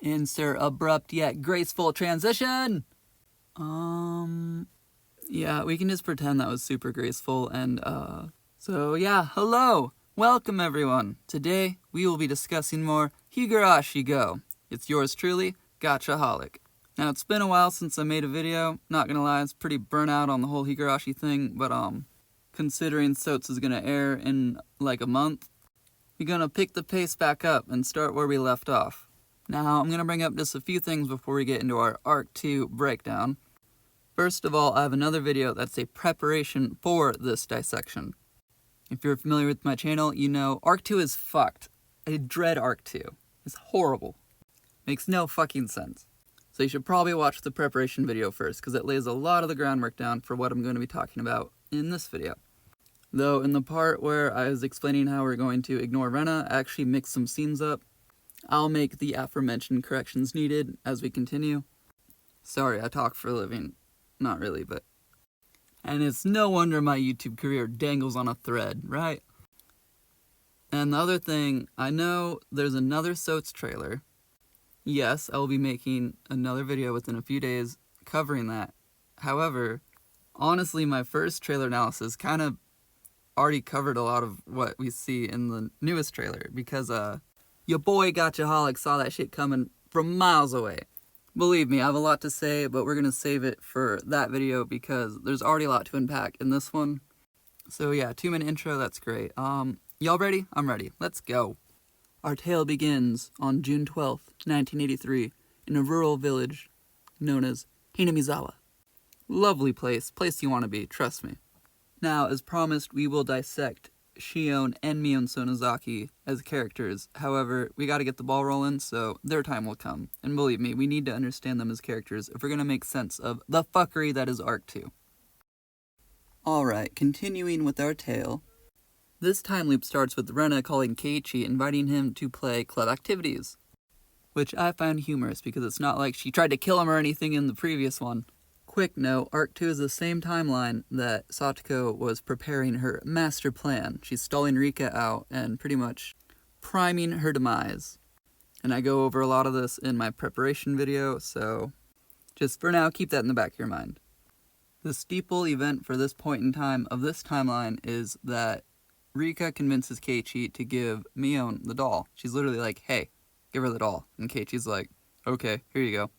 Insert abrupt yet graceful transition! Yeah, we can just pretend that was super graceful and, So yeah, hello! Welcome everyone! Today, we will be discussing more Higurashi Gou. It's yours truly, Gotchaholic. Now, it's been a while since I made a video. Not gonna lie, it's pretty burnt out on the whole Higurashi thing, but, considering Sots is gonna air in, like, a month, we're gonna pick the pace back up and start where we left off. Now, I'm gonna bring up just a few things before we get into our Arc 2 breakdown. First of all, I have another video that's a preparation for this dissection. If you're familiar with my channel, you know Arc 2 is fucked. I dread Arc 2. It's horrible. Makes no fucking sense. So you should probably watch the preparation video first, because it lays a lot of the groundwork down for what I'm going to be talking about in this video. Though, in the part where I was explaining how we're going to ignore Rena, I actually mixed some scenes up. I'll make the aforementioned corrections needed as we continue. Sorry, I talk for a living. Not really, but... And it's no wonder my YouTube career dangles on a thread, right? And the other thing, I know there's another Sots trailer. Yes, I will be making another video within a few days covering that. However, honestly, my first trailer analysis kind of already covered a lot of what we see in the newest trailer, because your boy Gotchaholic saw that shit coming from miles away. Believe me, I have a lot to say, but we're gonna save it for that video because there's already a lot to unpack in this one. So yeah, 2-minute intro, that's great. Y'all ready? I'm ready. Let's go. Our tale begins on June 12th, 1983, in a rural village known as Hinamizawa. Lovely place you want to be, trust me. Now, as promised, we will dissect Shion and Mion Sonozaki as characters. However, we gotta get the ball rolling, so their time will come. And believe me, we need to understand them as characters if we're gonna make sense of the fuckery that is Arc 2. Alright, continuing with our tale. This time loop starts with Rena calling Keichi, inviting him to play club activities. Which I find humorous because it's not like she tried to kill him or anything in the previous one. Quick note, Arc 2 is the same timeline that Satako was preparing her master plan. She's stalling Rika out and pretty much priming her demise. And I go over a lot of this in my preparation video, so just for now, keep that in the back of your mind. The steeple event for this point in time of this timeline is that Rika convinces Keichi to give Mion the doll. She's literally like, hey, give her the doll. And Keiichi's like, okay, here you go.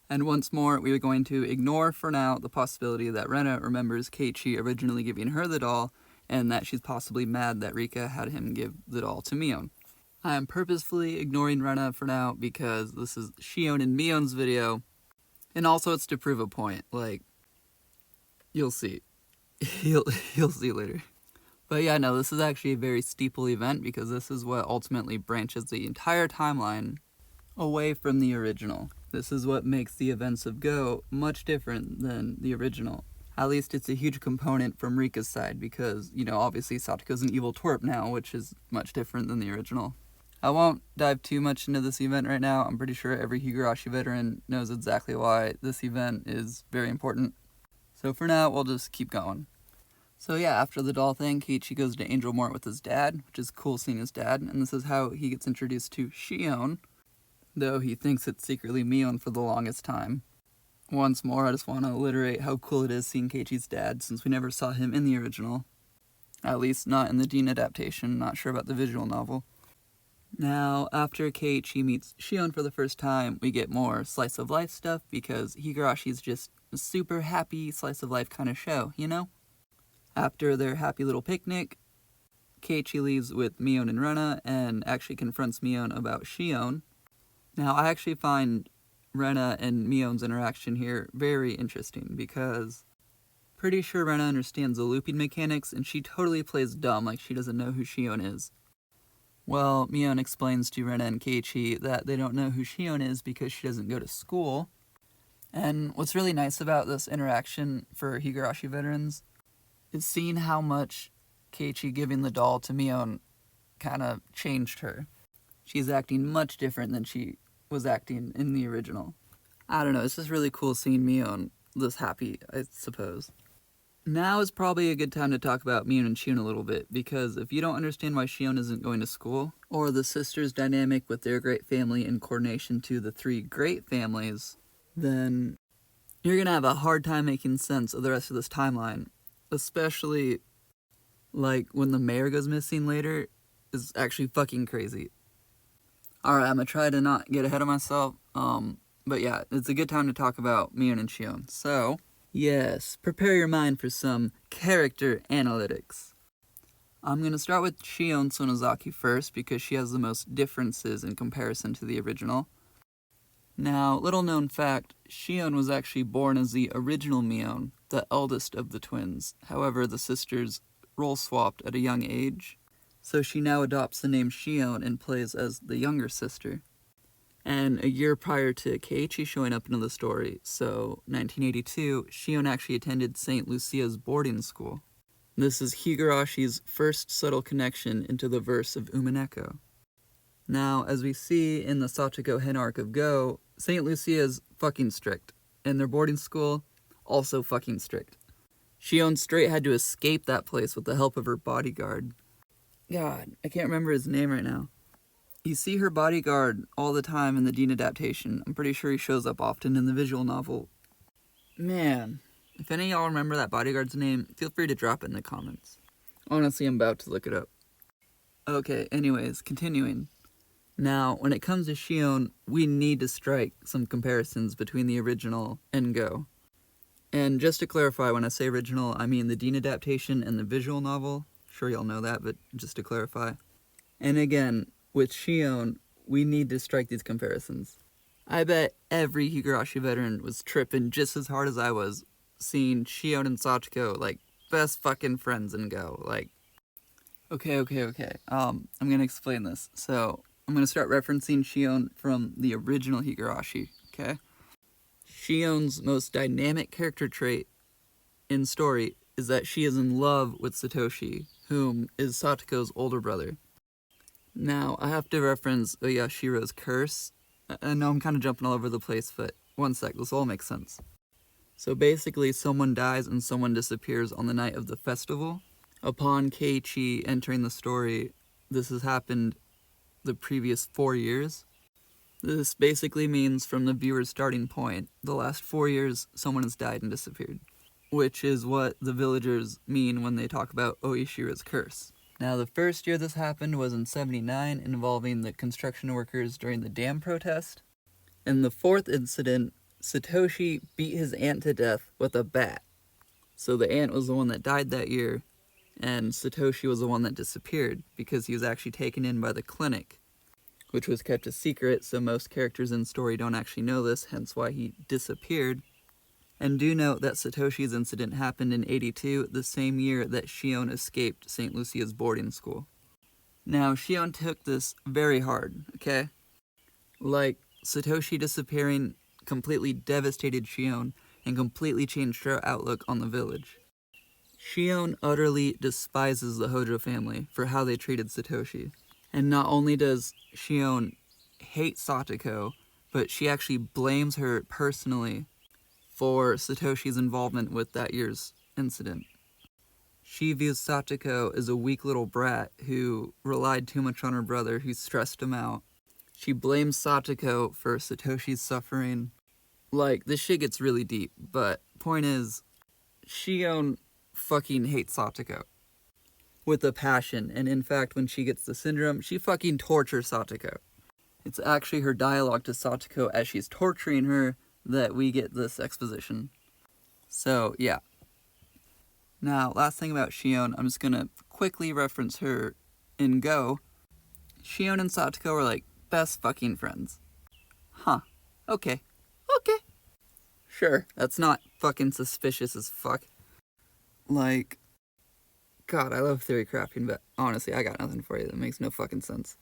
And once more, we are going to ignore for now the possibility that Rena remembers Keichi originally giving her the doll, and that she's possibly mad that Rika had him give the doll to Mion. I am purposefully ignoring Rena for now because this is Shion and Mion's video, and also it's to prove a point. Like, you'll see. You'll see later. But yeah, no, this is actually a very steeple event because this is what ultimately branches the entire timeline away from the original. This is what makes the events of Go much different than the original. At least it's a huge component from Rika's side because, you know, obviously Satoko's an evil twerp now, which is much different than the original. I won't dive too much into this event right now. I'm pretty sure every Higurashi veteran knows exactly why this event is very important. So for now, we'll just keep going. So yeah, after the doll thing, Keiichi goes to Angel Mort with his dad, which is cool seeing his dad, and this is how he gets introduced to Shion, though he thinks it's secretly Mion for the longest time. Once more, I just want to alliterate how cool it is seeing Keiichi's dad, since we never saw him in the original. At least not in the Dean adaptation, not sure about the visual novel. Now, after Keiichi meets Shion for the first time, we get more slice of life stuff, because Higurashi's just a super happy slice of life kind of show, you know? After their happy little picnic, Keiichi leaves with Mion and Rena, and actually confronts Mion about Shion. Now, I actually find Rena and Mion's interaction here very interesting, because pretty sure Rena understands the looping mechanics, and she totally plays dumb like she doesn't know who Shion is. Well, Mion explains to Rena and Keiichi that they don't know who Shion is because she doesn't go to school. And what's really nice about this interaction for Higurashi veterans is seeing how much Keiichi giving the doll to Mion kind of changed her. She's acting much different than she was acting in the original. I don't know, it's just really cool seeing Mion this happy, I suppose. Now is probably a good time to talk about Mion and Shion a little bit, because if you don't understand why Shion isn't going to school, or the sisters' dynamic with their great family in coordination to the three great families, then you're gonna have a hard time making sense of the rest of this timeline. Especially, like, when the mayor goes missing later, is actually fucking crazy. Alright, I'm gonna try to not get ahead of myself, but yeah, it's a good time to talk about Mion and Shion. So, yes, prepare your mind for some character analytics. I'm going to start with Shion Sonozaki first because she has the most differences in comparison to the original. Now, little known fact, Shion was actually born as the original Mion, the eldest of the twins. However, the sisters role swapped at a young age, so she now adopts the name Shion and plays as the younger sister. And a year prior to Keichi showing up into the story, so 1982, Shion actually attended St. Lucia's boarding school. This is Higurashi's first subtle connection into the verse of Umineko. Now, as we see in the Satako Hen arc of Go, St. Lucia is fucking strict, and their boarding school, also fucking strict. Shion straight had to escape that place with the help of her bodyguard. God, I can't remember his name right now. You see her bodyguard all the time in the Dean adaptation. I'm pretty sure he shows up often in the visual novel. Man, if any of y'all remember that bodyguard's name, feel free to drop it in the comments. Honestly, I'm about to look it up. Okay, anyways, continuing. Now, when it comes to Shion, we need to strike some comparisons between the original and Go. And just to clarify, when I say original, I mean the Dean adaptation and the visual novel. Sure y'all know that, but just to clarify. And again, with Shion, we need to strike these comparisons. I bet every Higurashi veteran was tripping just as hard as I was seeing Shion and Satako, like, best fucking friends in Go. Like, okay. I'm gonna explain this. So, I'm gonna start referencing Shion from the original Higurashi, okay? Shion's most dynamic character trait in story is that she is in love with Satoshi, whom is Satako's older brother. Now, I have to reference Oyashiro's curse. I know I'm kind of jumping all over the place, but one sec, this all makes sense. So basically, someone dies and someone disappears on the night of the festival. Upon Keichi entering the story, this has happened the previous 4 years. This basically means from the viewer's starting point, the last 4 years, someone has died and disappeared. Which is what the villagers mean when they talk about Oyashiro's curse. Now, the first year this happened was in 79, involving the construction workers during the dam protest. In the fourth incident, Satoshi beat his aunt to death with a bat. So the aunt was the one that died that year, and Satoshi was the one that disappeared, because he was actually taken in by the clinic, which was kept a secret, so most characters in story don't actually know this, hence why he disappeared. And do note that Satoshi's incident happened in 82, the same year that Shion escaped St. Lucia's boarding school. Now, Shion took this very hard, okay? Like, Satoshi disappearing completely devastated Shion and completely changed her outlook on the village. Shion utterly despises the Hojo family for how they treated Satoshi. And not only does Shion hate Satako, but she actually blames her personally for Satoshi's involvement with that year's incident. She views Satako as a weak little brat who relied too much on her brother, who stressed him out. She blames Satako for Satoshi's suffering. Like, this shit gets really deep, but point is, Shion fucking hates Satako with a passion, and in fact, when she gets the syndrome, she fucking tortures Satako. It's actually her dialogue to Satako as she's torturing her that we get this exposition. So, yeah. Now, last thing about Shion, I'm just gonna quickly reference her in Go. Shion and Satako are like best fucking friends. Huh. Okay. Sure, that's not fucking suspicious as fuck. Like, God, I love theory crafting, but honestly, I got nothing for you. That makes no fucking sense.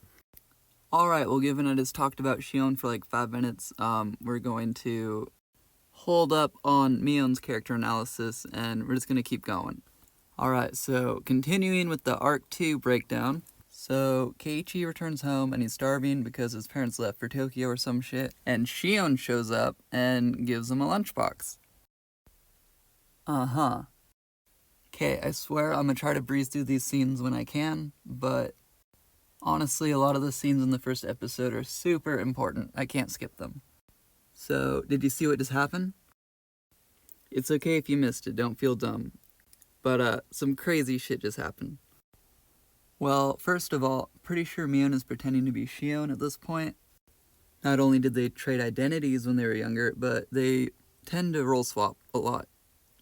Alright, well, given I just talked about Shion for like 5 minutes, we're going to hold up on Mion's character analysis, and we're just going to keep going. Alright, so continuing with the Arc 2 breakdown. So, Keiichi returns home and he's starving because his parents left for Tokyo or some shit, and Shion shows up and gives him a lunchbox. Uh-huh. Okay, I swear I'm gonna try to breeze through these scenes when I can, but honestly, a lot of the scenes in the first episode are super important. I can't skip them. So, did you see what just happened? It's okay if you missed it, don't feel dumb. But, some crazy shit just happened. Well, first of all, pretty sure Mion is pretending to be Shion at this point. Not only did they trade identities when they were younger, but they tend to role swap a lot.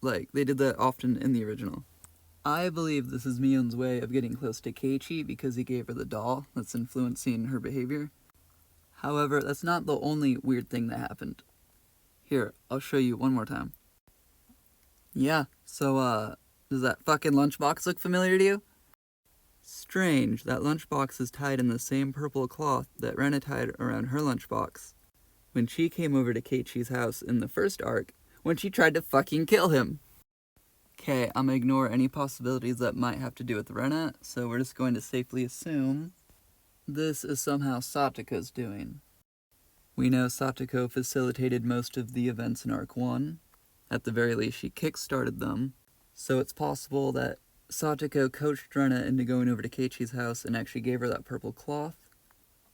Like, they did that often in the original. I believe this is Mion's way of getting close to Keichi because he gave her the doll that's influencing her behavior. However, that's not the only weird thing that happened. Here, I'll show you one more time. Yeah, so, does that fucking lunchbox look familiar to you? Strange, that lunchbox is tied in the same purple cloth that Rena tied around her lunchbox when she came over to Keiichi's house in the first arc when she tried to fucking kill him. Okay, I'm gonna ignore any possibilities that might have to do with Rena, so we're just going to safely assume this is somehow Satako's doing. We know Satako facilitated most of the events in Arc 1. At the very least, she kick-started them, so it's possible that Satako coached Rena into going over to Keiichi's house and actually gave her that purple cloth.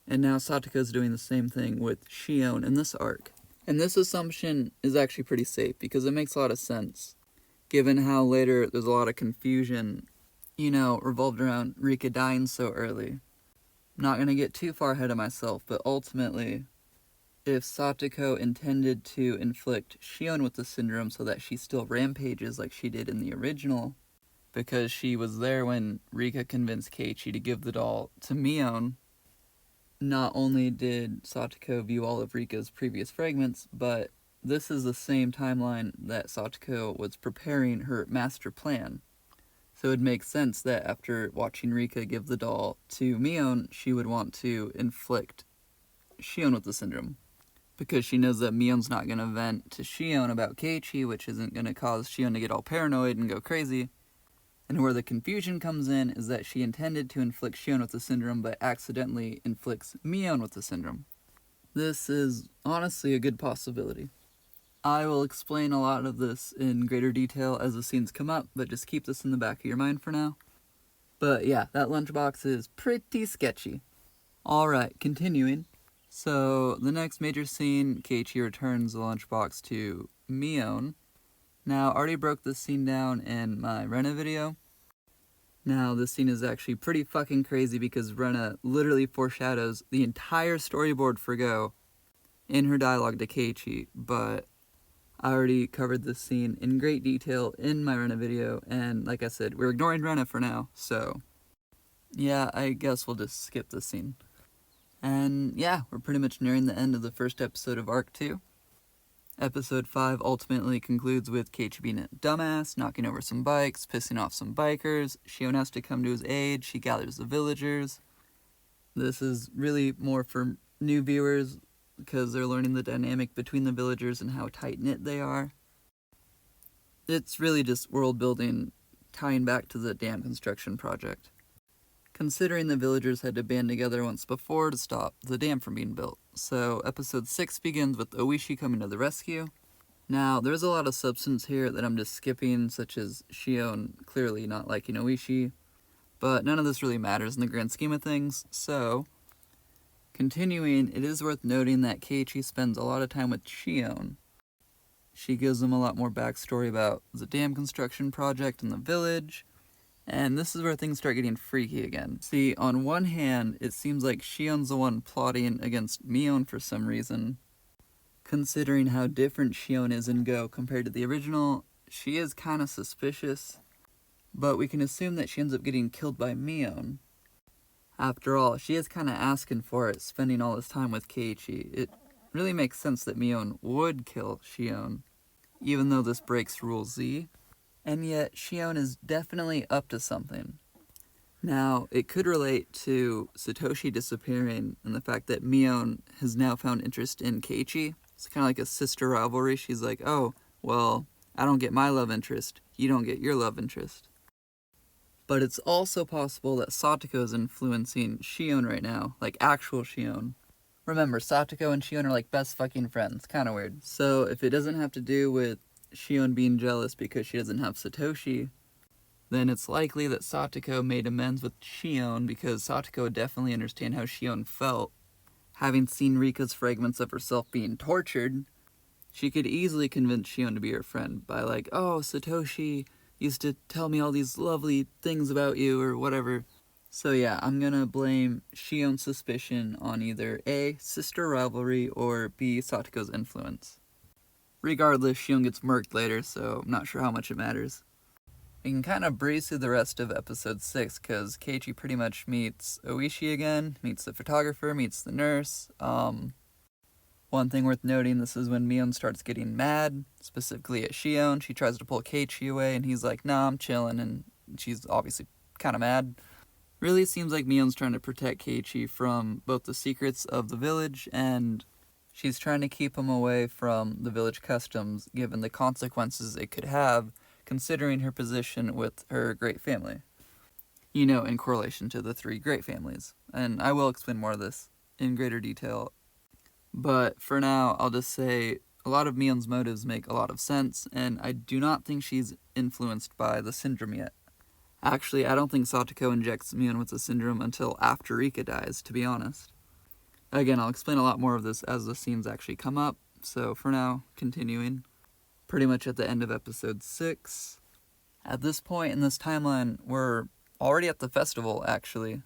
And now Satako's doing the same thing with Shion in this arc. And this assumption is actually pretty safe because it makes a lot of sense, given how later there's a lot of confusion, revolved around Rika dying so early. I'm not going to get too far ahead of myself, but ultimately, if Satako intended to inflict Shion with the syndrome so that she still rampages like she did in the original, because she was there when Rika convinced Keiichi to give the doll to Mion, not only did Satako view all of Rika's previous fragments, but this is the same timeline that Satako was preparing her master plan. So it makes sense that after watching Rika give the doll to Mion, she would want to inflict Shion with the syndrome. Because she knows that Mion's not going to vent to Shion about Keiichi, which isn't going to cause Shion to get all paranoid and go crazy. And where the confusion comes in is that she intended to inflict Shion with the syndrome, but accidentally inflicts Mion with the syndrome. This is honestly a good possibility. I will explain a lot of this in greater detail as the scenes come up, but just keep this in the back of your mind for now. But yeah, that lunchbox is pretty sketchy. Alright, continuing. So, the next major scene, Keiichi returns the lunchbox to Mion. Now, I already broke this scene down in my Rena video. Now, this scene is actually pretty fucking crazy because Rena literally foreshadows the entire storyboard for Go in her dialogue to Keiichi, but I already covered this scene in great detail in my Rena video, and like I said, we're ignoring Rena for now, so yeah, I guess we'll just skip this scene. And yeah, we're pretty much nearing the end of the first episode of Arc 2. Episode 5 ultimately concludes with Keiichi being a dumbass, knocking over some bikes, pissing off some bikers. Shion has to come to his aid. She gathers the villagers. This is really more for new viewers because they're learning the dynamic between the villagers and how tight-knit they are. It's really just world building, tying back to the dam construction project, considering the villagers had to band together once before to stop the dam from being built. So episode 6 begins with Ooshi coming to the rescue. Now, there's a lot of substance here that I'm just skipping, such as Shion clearly not liking Ooshi, but none of this really matters in the grand scheme of things. So, continuing, it is worth noting that Keiichi spends a lot of time with Shion. She gives him a lot more backstory about the dam construction project in the village, and this is where things start getting freaky again. See, on one hand, it seems like Shion's the one plotting against Mion for some reason. Considering how different Shion is in Go compared to the original, she is kind of suspicious, but we can assume that she ends up getting killed by Mion. After all, she is kind of asking for it, spending all this time with Keiichi. It really makes sense that Mion would kill Shion, even though this breaks Rule Z. And yet, Shion is definitely up to something. Now, it could relate to Satoshi disappearing and the fact that Mion has now found interest in Keiichi. It's kind of like a sister rivalry. She's like, oh, well, I don't get my love interest. You don't get your love interest. But it's also possible that Satako is influencing Shion right now, like actual Shion. Remember, Satako and Shion are like best fucking friends. Kind of weird. So, if it doesn't have to do with Shion being jealous because she doesn't have Satoshi, then it's likely that Satako made amends with Shion because Satako would definitely understand how Shion felt. Having seen Rika's fragments of herself being tortured, she could easily convince Shion to be her friend by like, oh, Satoshi used to tell me all these lovely things about you or whatever. So yeah, I'm gonna blame Shion's suspicion on either A, sister rivalry, or B, Satako's influence. Regardless, Shion gets murked later, so I'm not sure how much it matters. We can kind of breeze through the rest of episode 6, because Keichi pretty much meets Ooshi again, meets the photographer, meets the nurse. One thing worth noting, this is when Mion starts getting mad, specifically at Shion. She tries to pull Keiichi away, and he's like, nah, I'm chilling, and she's obviously kind of mad. Really seems like Mion's trying to protect Keiichi from both the secrets of the village, and she's trying to keep him away from the village customs, given the consequences it could have, considering her position with her great family. You know, in correlation to the 3 great families. And I will explain more of this in greater detail. But for now, I'll just say a lot of Mion's motives make a lot of sense, and I do not think she's influenced by the syndrome yet. Actually, I don't think Satako injects Mion with the syndrome until after Rika dies, to be honest. Again, I'll explain a lot more of this as the scenes actually come up, so for now, continuing. Pretty much at the end of episode 6. At this point in this timeline, we're already at the festival, actually.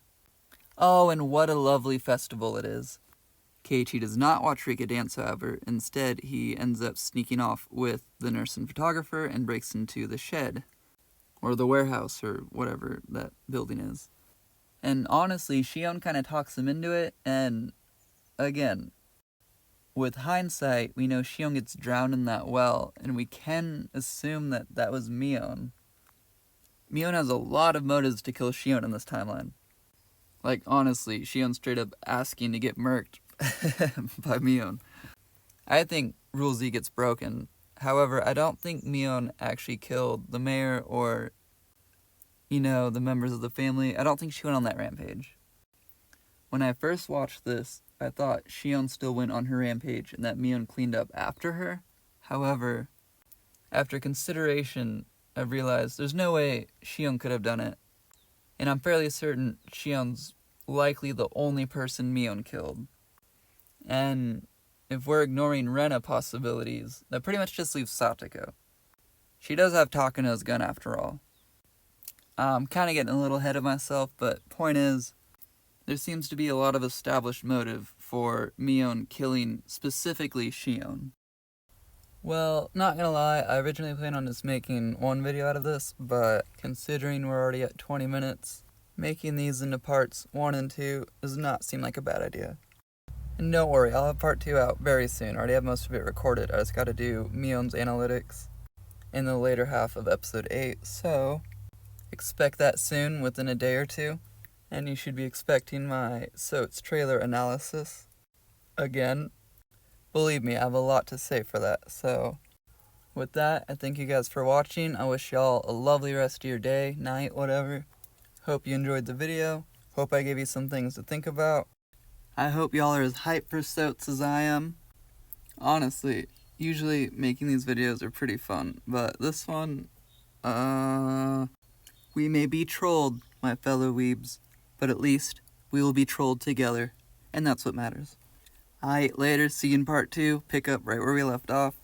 Oh, and what a lovely festival it is. Keiichi does not watch Rika dance, however. Instead, he ends up sneaking off with the nurse and photographer and breaks into the shed. Or the warehouse, or whatever that building is. And honestly, Shion kind of talks him into it, and again, with hindsight, we know Shion gets drowned in that well, and we can assume that that was Mion. Mion has a lot of motives to kill Shion in this timeline. Like, honestly, Shion straight up asking to get murked by Mion. I think Rule Z gets broken. However, I don't think Mion actually killed the mayor or, you know, the members of the family. I don't think she went on that rampage. When I first watched this, I thought Shion still went on her rampage and that Mion cleaned up after her. However, after consideration, I've realized there's no way Shion could have done it. And I'm fairly certain Shion's likely the only person Mion killed. And if we're ignoring Rena possibilities, that pretty much just leaves Satako. She does have Takano's gun after all. I'm kind of getting a little ahead of myself, but point is, there seems to be a lot of established motive for Mion killing specifically Shion. Well, not gonna lie, I originally planned on just making one video out of this, but considering we're already at 20 minutes, making these into parts 1 and 2 does not seem like a bad idea. And don't worry, I'll have part 2 out very soon. I already have most of it recorded. I just gotta do Mion's analytics in the later half of episode 8, so expect that soon, within a day or 2. And you should be expecting my SOTS trailer analysis. Again, believe me, I have a lot to say for that. So, with that, I thank you guys for watching. I wish y'all a lovely rest of your day, night, whatever. Hope you enjoyed the video. Hope I gave you some things to think about. I hope y'all are as hyped for SOTS as I am. Honestly, usually making these videos are pretty fun, but this one, we may be trolled, my fellow weebs, but at least we will be trolled together, and that's what matters. Alright, later, see you in part 2, pick up right where we left off.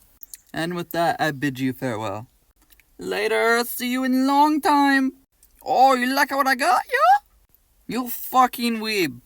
And with that, I bid you farewell. Later, see you in a long time. Oh, you like what I got, yeah? You fucking weeb.